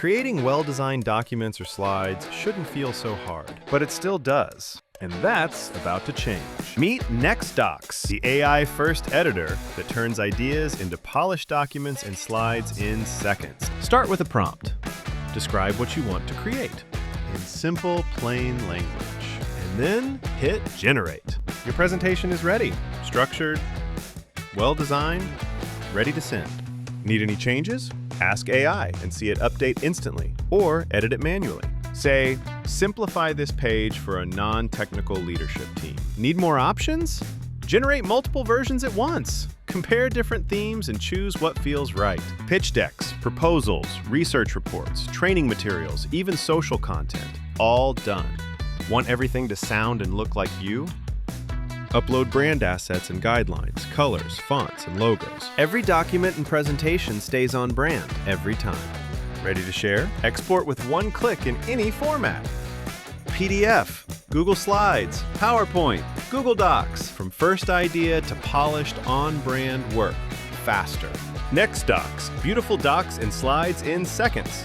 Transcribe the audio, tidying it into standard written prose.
Creating well-designed documents or slides shouldn't feel so hard, but it still does. And that's about to change. Meet NextDocs, the AI-first editor that turns ideas into polished documents and slides in seconds. Start with a prompt. Describe what you want to create in simple, plain language. And then hit Generate. Your presentation is ready. Structured, well-designed, ready to send. Need any changes? Ask AI and see it update instantly, or edit it manually. Say, simplify this page for a non-technical leadership team. Need more options? Generate multiple versions at once. Compare different themes and choose what feels right. Pitch decks, proposals, research reports, training materials, even social content, all done. Want everything to sound and look like you? Upload brand assets and guidelines, colors, fonts, and logos. Every document and presentation stays on brand every time. Ready to share? Export with one click in any format. PDF, Google Slides, PowerPoint, Google Docs. From first idea to polished on-brand work, faster. NextDocs, beautiful docs and slides in seconds.